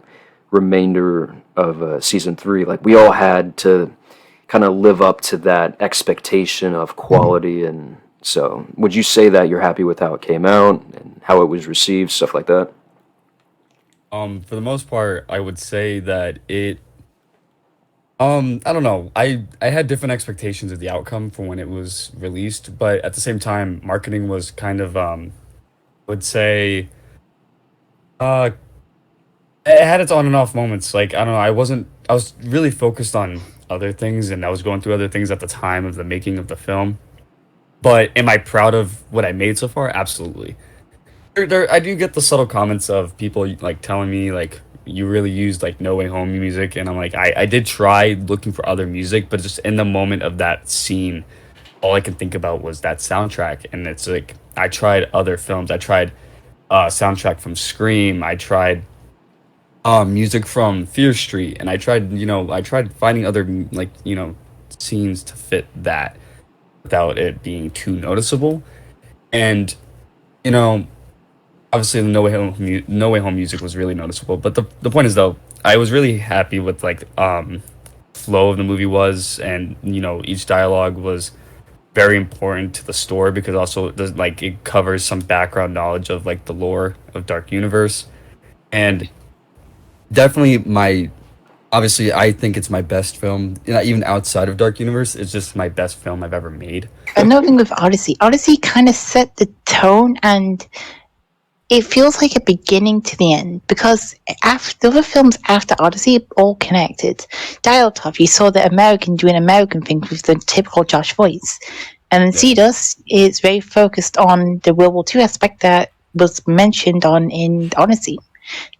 remainder of Season 3. Like, we all had to kind of live up to that expectation of quality, and so would you say that you're happy with how it came out and how it was received, stuff like that? For the most part, I would say that it I don't know. I had different expectations of the outcome for when it was released, but at the same time, marketing was kind of would say it had its on and off moments. Like, I don't know, I was really focused on other things, and I was going through other things at the time of the making of the film. But am I proud of what I made so far? Absolutely. I do get the subtle comments of people like telling me like, you really used like No Way Home music, and I'm like, I did try looking for other music, but just in the moment of that scene, all I can think about was that soundtrack. And it's like, I tried other films. I tried soundtrack from Scream. I tried music from Fear Street, and I tried finding other like, scenes to fit that without it being too noticeable. And obviously the No Way Home music was really noticeable. But the point is, though, I was really happy with like flow of the movie was, and each dialogue was very important to the story, because also it covers some background knowledge of like the lore of Dark Universe. And definitely obviously I think it's my best film, even outside of Dark Universe. It's just my best film I've ever made. Another thing with Odyssey kind of set the tone, and it feels like a beginning to the end, because after the other films after Odyssey all connected. Dial-Top, you saw the American doing American things with the typical Josh voice, and then Cetus is very focused on the World War II aspect that was mentioned in Odyssey.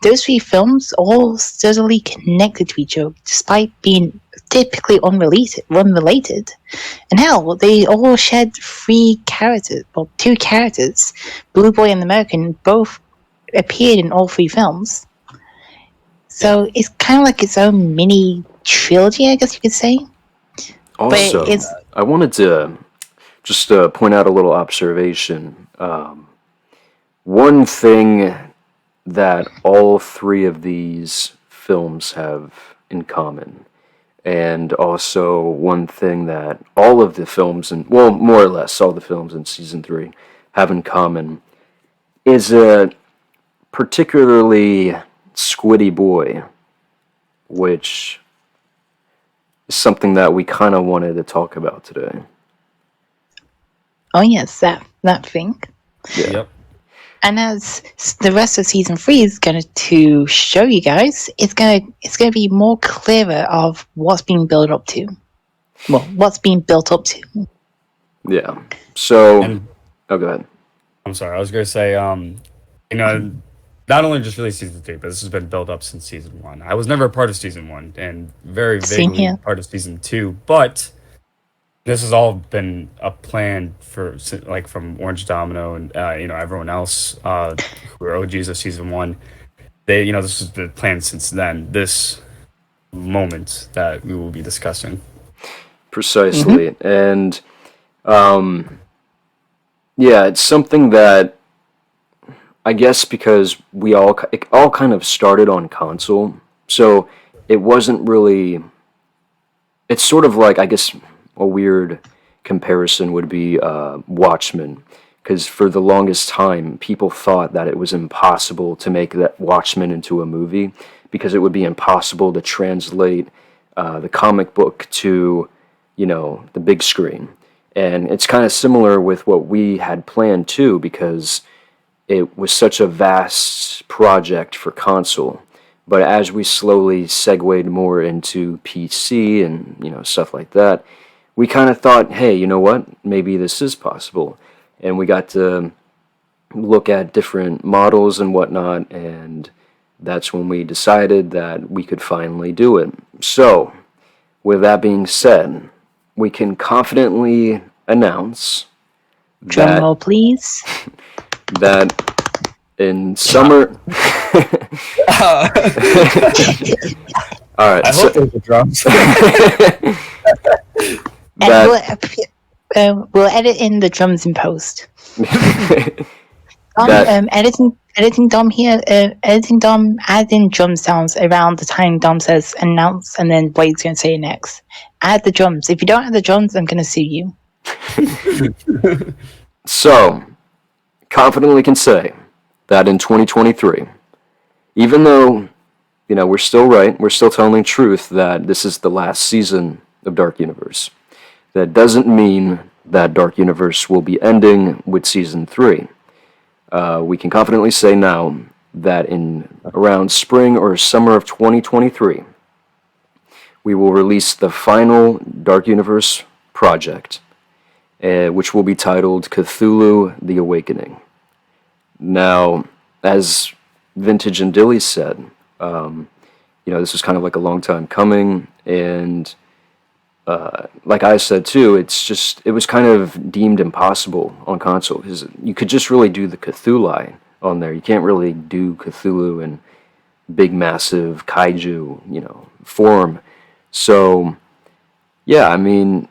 Those three films all steadily connected to each other, despite being typically unrelated. And hell, they all shared two characters. Blue Boy and the American both appeared in all three films. So it's kind of like its own mini trilogy, I guess you could say. Also, I wanted to just point out a little observation. One thing that all three of these films have in common, and also one thing that all of the films, well, more or less all the films in Season 3 have in common, is a particularly squiddy boy, which is something that we kind of wanted to talk about today. Oh yes, that thing. Yeah. Yep. And as the rest of season 3 is going to show you guys, it's going to be more clearer of what's being built up to. Well, what's being built up to. Yeah. So, go ahead. I'm sorry. I was going to say, not only just really season 3, but this has been built up since season 1. I was never a part of season 1 and very vaguely part of season 2, but this has all been a plan for, like, from Orange Domino and everyone else who are OGs of season 1. They, this has been planned since then. This moment that we will be discussing. Precisely, and yeah, it's something that I guess because it all kind of started on console, so it wasn't really. It's sort of like, I guess, a weird comparison would be Watchmen, because for the longest time people thought that it was impossible to make that Watchmen into a movie because it would be impossible to translate the comic book to the big screen. And it's kind of similar with what we had planned too, because it was such a vast project for console. But as we slowly segued more into PC and stuff like that, we kind of thought, hey, you know what? Maybe this is possible. And we got to look at different models and whatnot, and that's when we decided that we could finally do it. So, with that being said, we can confidently announce Drum roll, please. That in summer... Alright, I hope there's a drums. And we'll edit in the drums in post. Editing Dom here. Editing Dom add in drum sounds around the time Dom says announce, and then Blade's going to say it next. Add the drums. If you don't add the drums, I'm going to sue you. So, confidently can say that in 2023, even though we're still right, we're still telling the truth that this is the last season of Dark Universe. That doesn't mean that Dark Universe will be ending with Season 3. We can confidently say now that in around spring or summer of 2023, we will release the final Dark Universe project, which will be titled Cthulhu: The Awakening. Now, as Vintage and Dilly said, this was kind of like a long time coming, and like I said too, it was kind of deemed impossible on console, because you could just really do the Cthulhu on there. You can't really do Cthulhu in big, massive kaiju, form. So, yeah, I mean,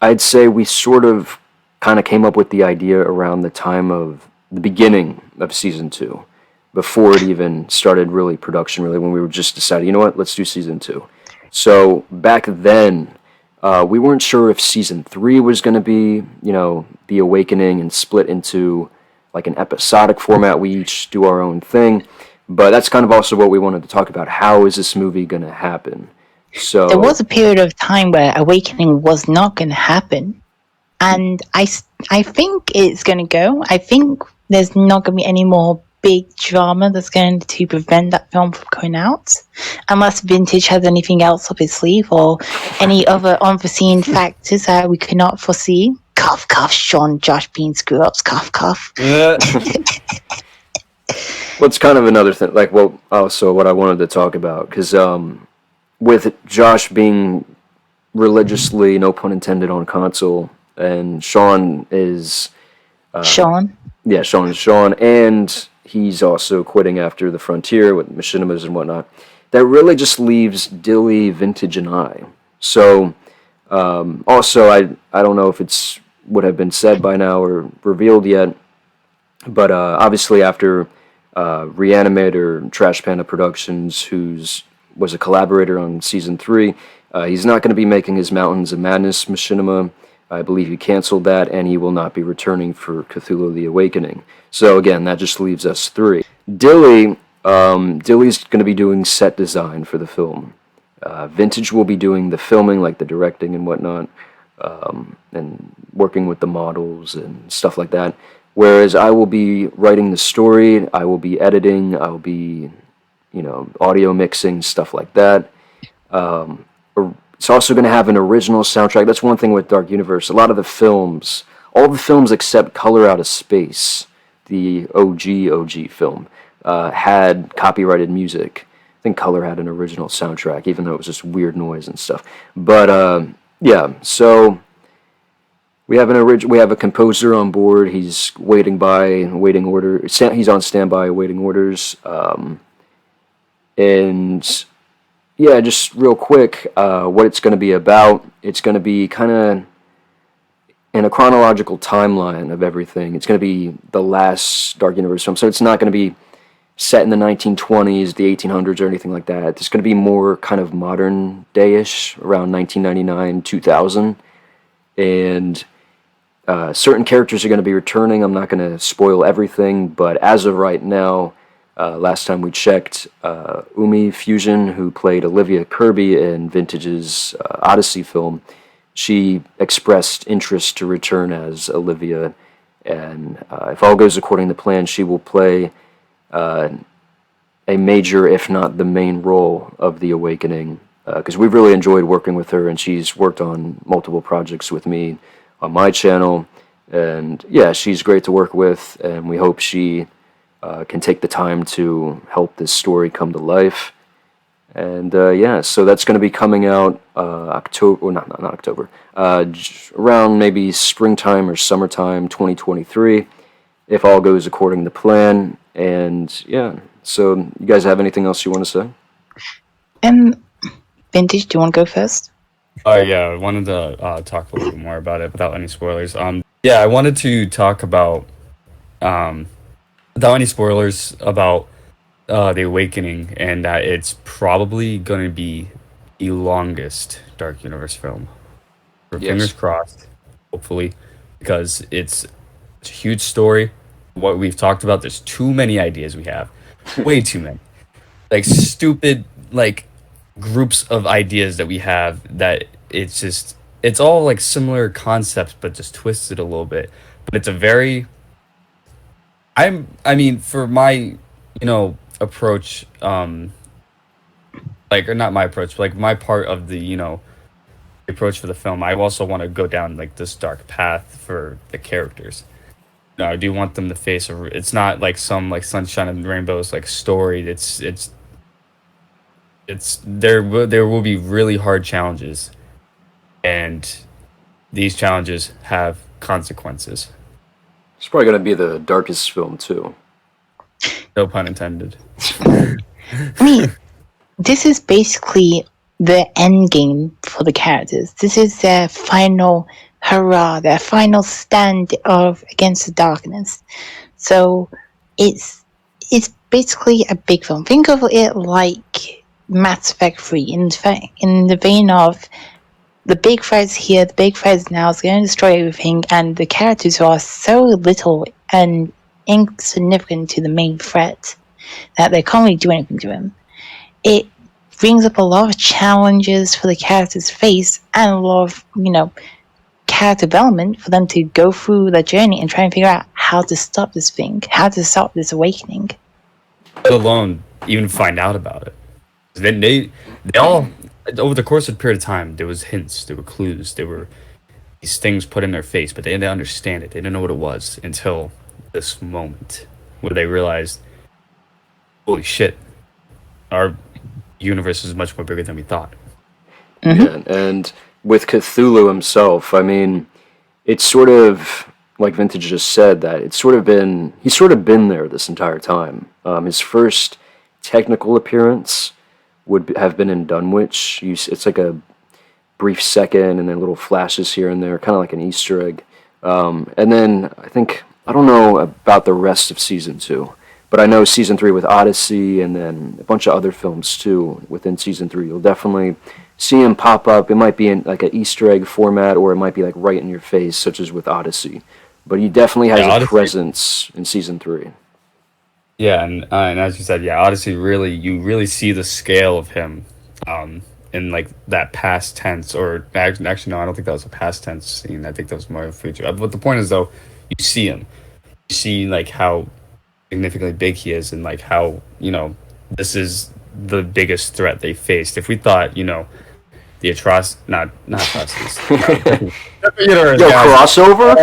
I'd say we sort of kind of came up with the idea around the time of the beginning of Season 2, before it even started really production, when we were just deciding, you know what, let's do Season 2. So back then, we weren't sure if Season 3 was going to be, The Awakening and split into like an episodic format. We each do our own thing. But that's kind of also what we wanted to talk about. How is this movie going to happen? So there was a period of time where Awakening was not going to happen. And I think it's going to go. I think there's not going to be any more big drama that's going to prevent that film from going out, unless Vintage has anything else up his sleeve or any other unforeseen factors that we could not foresee. Cough, cough, Sean, Josh being screw-ups, cough, cough. Well, it's kind of another thing, like what I wanted to talk about, because with Josh being religiously, no pun intended, on console, and Sean is... Sean? Yeah, Sean is Sean, and he's also quitting after the Frontier with machinimas and whatnot. that really just leaves Dilly, Vintage, and I. So, also, I don't know if it's would have been said by now or revealed yet, but obviously after Reanimator, Trash Panda Productions, was a collaborator on season 3, he's not going to be making his Mountains of Madness machinima. I believe he canceled that, and he will not be returning for Cthulhu: The Awakening. So again, that just leaves us 3. Dilly's going to be doing set design for the film. Vintage will be doing the filming, like the directing and whatnot, and working with the models and stuff like that. Whereas I will be writing the story, I will be editing, I will be, audio mixing, stuff like that. It's also going to have an original soundtrack. That's one thing with Dark Universe. A lot of the films, all the films except Color Out of Space, the OG film, had copyrighted music. I think Color had an original soundtrack, even though it was just weird noise and stuff. But yeah, so we have a composer on board. He's waiting order. He's on standby, awaiting orders. And yeah, just real quick, what it's going to be about. It's going to be kind of in a chronological timeline of everything. It's going to be the last Dark Universe film, so it's not going to be set in the 1920s, the 1800s, or anything like that. It's going to be more kind of modern day-ish, around 1999, 2000. And certain characters are going to be returning. I'm not going to spoil everything, but as of right now, last time we checked, Umi Fusion, who played Olivia Kirby in Vintage's Odyssey film, she expressed interest to return as Olivia, and if all goes according to plan, she will play a major, if not the main role of The Awakening, because we've really enjoyed working with her, and she's worked on multiple projects with me on my channel, and yeah, she's great to work with, and we hope she can take the time to help this story come to life. And yeah, so that's going to be coming out not October, around maybe springtime or summertime 2023, if all goes according to plan. And yeah, so you guys have anything else you want to say? Vintage, do you want to go first? Yeah, I wanted to talk a little bit more about it without any spoilers. Yeah, I wanted to talk about, without any spoilers, about The Awakening, and that it's probably going to be the longest Dark Universe film. Fingers crossed, hopefully, because it's a huge story. What we've talked about, there's too many ideas we have. Way too many. Like, stupid, groups of ideas that we have that it's all, similar concepts, but just twisted a little bit. But it's a very... for my, approach, or not my approach, but my part of the, approach for the film, I also want to go down this dark path for the characters. I do want them to face it's not some sunshine and rainbows story. It's there will be really hard challenges, and these challenges have consequences. It's probably going to be the darkest film too. No pun intended. This is basically the end game for the characters. This is their final hurrah, their final stand against the darkness. So it's basically a big film. Think of it like Mass Effect 3 in the vein of the big threats here, the big threats now is going to destroy everything, and the characters who are so little and insignificant to the main threat that they can't really do anything to him. It brings up a lot of challenges for the characters to face, and a lot of, character development for them to go through their journey and try and figure out how to stop this thing, how to stop this awakening. Let alone even find out about it. Then they all, over the course of a period of time, there was hints, there were clues, there were these things put in their face, but they didn't understand it. They didn't know what it was until this moment where they realized, holy shit, our universe is much more bigger than we thought. Mm-hmm. Yeah, and with Cthulhu himself, it's sort of like Vintage just said, that he's sort of been there this entire time. His first technical appearance would have been in Dunwich. It's like a brief second and then little flashes here and there, kind of like an Easter egg. And then I don't know about the rest of season 2, but I know season 3 with Odyssey and then a bunch of other films too within season 3. You'll definitely see him pop up. It might be in like an Easter egg format, or it might be like right in your face, such as with Odyssey. But he definitely has a presence in season 3. Yeah, and as you said, yeah, Odyssey you really see the scale of him in like that past tense, or actually no, I don't think that was a past tense scene. I think that was more of a future. But the point is though, you see him, you see like how significantly big he is, and like how, you know, this is the biggest threat they faced. If we thought, you know, the not atrocities, Yo, crossover.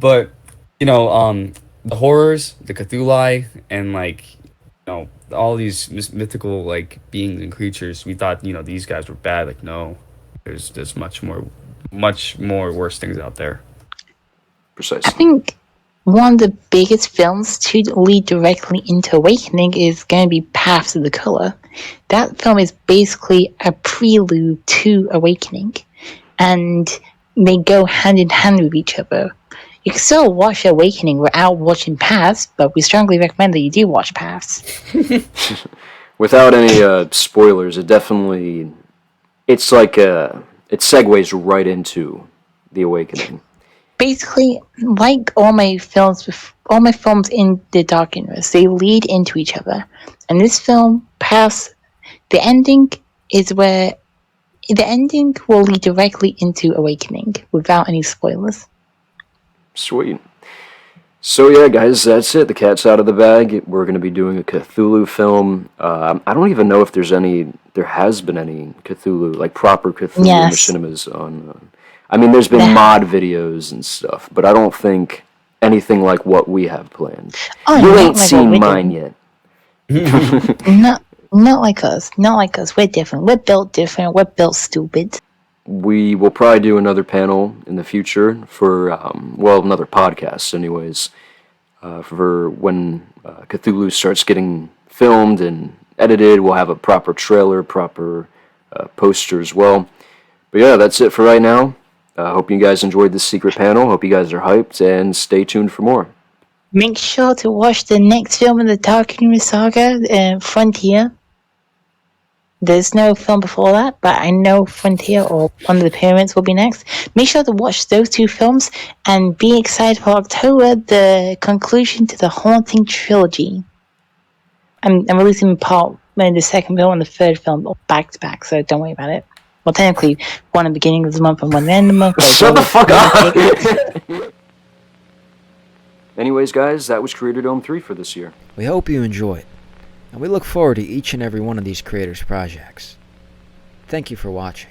But you know, the horrors, the Cthulhu, and like, you know, all these mythical like beings and creatures, we thought, you know, these guys were bad. Like, no, there's much more worse things out there. Precisely. I think one of the biggest films to lead directly into Awakening is going to be Paths of the Color. That film is basically a prelude to Awakening, and they go hand in hand with each other. You can still watch Awakening without watching Paths, but we strongly recommend that you do watch Paths. Without any spoilers, it segues right into the Awakening. Basically, like all my films in the Dark Universe, they lead into each other. And this film, Paths, the ending will lead directly into Awakening without any spoilers. Sweet. So yeah, guys, that's it. The cat's out of the bag. We're going to be doing a Cthulhu film. I don't even know if there has been any Cthulhu, like proper Cthulhu machinimas on. I mean, there's been mod videos and stuff, but I don't think anything like what we have planned. You ain't seen mine yet. Not like us. Not like us. We're different. We're built different. We're built stupid. We will probably do another panel in the future for, another podcast anyways, for when Cthulhu starts getting filmed and edited. We'll have a proper trailer, proper poster as well. But yeah, that's it for right now. Hope you guys enjoyed this secret panel. Hope you guys are hyped, and stay tuned for more. Make sure to watch the next film in the Dark Universe saga, Frontier. There's no film before that, but I know Frontier or Under the Pyramids will be next. Make sure to watch those 2 films and be excited for October, the conclusion to the Haunting trilogy. I'm releasing the second film and the third film back to back, so don't worry about it. Well, technically, one at the beginning of the month and one at the end of the month. Shut the fuck up! Anyways, guys, that was Creatordome 3 for this year. We hope you enjoyed, and we look forward to each and every one of these creators' projects. Thank you for watching.